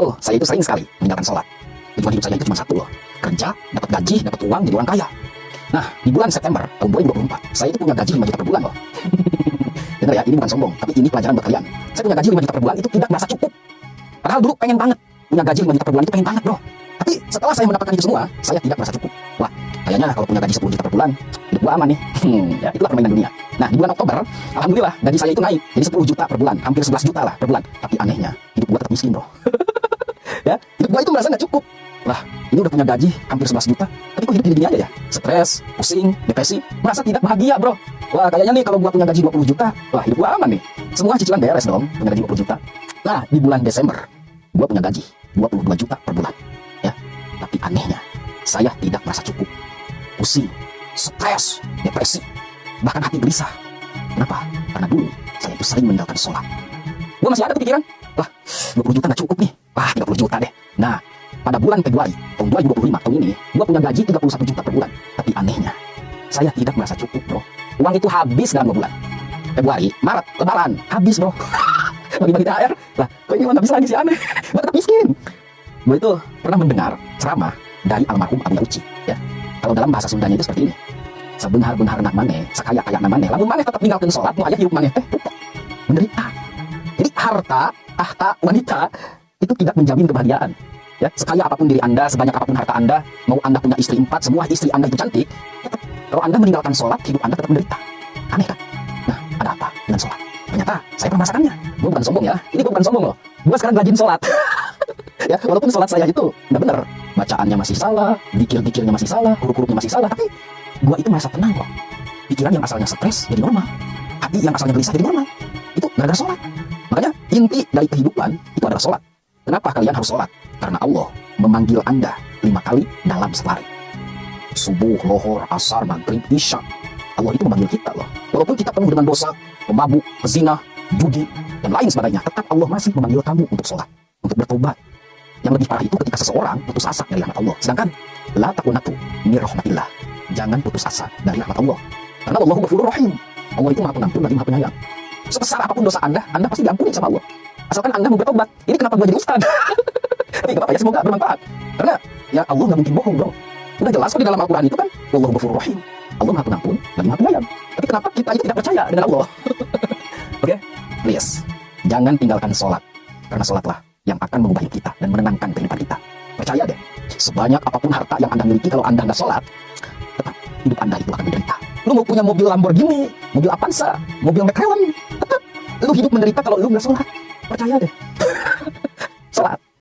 Bro, saya itu sering sekali meninggalkan sholat. Tujuan hidup saya itu cuma satu loh. Kerja, dapat gaji, dapat uang, jadi orang kaya. Nah, di bulan September tahun 2024, saya itu punya gaji 5 juta per bulan loh. Dengar ya, ini bukan sombong, tapi ini pelajaran buat kalian. Saya punya gaji 5 juta per bulan itu tidak merasa cukup. Padahal dulu pengen banget. Punya gaji 5 juta per bulan itu pengen banget, bro. Tapi setelah saya mendapatkan itu semua, saya tidak merasa cukup. Wah, kayaknya kalau punya gaji 10 juta per bulan, hidup gua aman nih. Ya, itulah permainan dunia. Nah, di bulan Oktober, alhamdulillah gaji saya itu naik jadi 10 juta per bulan, hampir 11 juta lah per bulan. Tapi anehnya, hidup gua tetap miskin, bro. Ya, hidup gua itu merasa nggak cukup. Lah, ini udah punya gaji hampir 11 juta, tapi kok hidup gini-gini aja ya? Stres, pusing, depresi, merasa tidak bahagia, bro. Wah, kayaknya nih kalau gua punya gaji 20 juta, wah hidup gua aman nih. Semua cicilan beres dong, punya gaji 20 juta. Nah, di bulan Desember, gua punya gaji 22 juta per bulan. Ya, tapi anehnya, saya tidak merasa cukup. Pusing, stres, depresi, bahkan hati gelisah. Kenapa? Karena dulu saya itu sering meninggalkan sholat. Gua masih ada tuh pikiran, lah 20 juta nggak cukup nih, wah 30 juta deh. Nah, pada bulan Februari tahun 2025 tahun ini, gua punya gaji 31 juta per bulan. Tapi anehnya, saya tidak merasa cukup, bro. Uang itu habis dalam 2 bulan. Februari, Maret, Lebaran, habis, bro. Bagi-bagi THR, lah kok ini uang habis lagi sih, aneh. Gua tetap miskin. Gua itu pernah mendengar ceramah dari almarhum Abu Uci, ya. Kalau dalam bahasa Sundanya itu seperti ini. Sebenar-benar nak maneh, sekaya-kaya nak maneh, lamun maneh tetap ninggalkeun salat, nu aya hidup maneh teh menderita. Jadi harta, tahta, wanita itu tidak menjamin kebahagiaan. Ya, sekaya apapun diri Anda, sebanyak apapun harta Anda, mau Anda punya istri 4, semua istri Anda itu cantik, tetap, kalau Anda meninggalkan sholat, hidup Anda tetap menderita. Aneh kan? Nah, ada apa dengan sholat? Ternyata saya pernah merasakannya. Gue bukan sombong ya, ini gue bukan sombong loh. Gue sekarang rajin sholat. Ya, walaupun sholat saya itu nggak benar, bacaannya masih salah, dikir-dikirnya masih salah, huruf-hurufnya masih salah, tapi gue itu merasa tenang kok. Pikiran yang asalnya stres jadi normal, hati yang asalnya gelisah jadi normal. Itu gara-gara sholat. Makanya inti dari kehidupan itu adalah sholat. Kenapa kalian harus sholat? Karena Allah memanggil Anda 5 kali dalam sehari. Subuh, lohor, asar, maghrib, isya. Allah itu memanggil kita loh. Walaupun kita penuh dengan dosa, pemabuk, pezina, judi, dan lain sebagainya, tetap Allah masih memanggil kamu untuk sholat, untuk bertobat. Yang lebih parah itu ketika seseorang putus asa dari rahmat Allah. Sedangkan la taqnatu min rahmatillah. Jangan putus asa dari rahmat Allah. Karena Allahu Ghafurur Rahim. Allah itu Maha Pengampun lagi Maha Penyayang. Sebesar apapun dosa Anda pasti diampuni sama Allah. Asalkan Anda mau bertobat. Ini kenapa gue jadi ustaz? Tapi gak apa-apa ya, semoga bermanfaat. Karena ya Allah gak mungkin bohong, bro. Udah jelas kok di dalam Al-Quran itu kan Allahu Ghafurur Rahim. Allah Maha Pengampun lagi Maha Penyayang. Tapi kenapa kita itu tidak percaya dengan Allah? Oke? Please, jangan tinggalkan sholat. Karena sholatlah yang akan mengubah hidup kita dan menenangkan kehidupan kita. Percaya deh, sebanyak apapun harta yang Anda miliki, kalau Anda nggak sholat, tetap hidup Anda itu akan menderita. Lu mau punya mobil Lamborghini, mobil Avanza, mobil McLaren, tetap lu hidup menderita kalau lu nggak sholat. Percaya deh.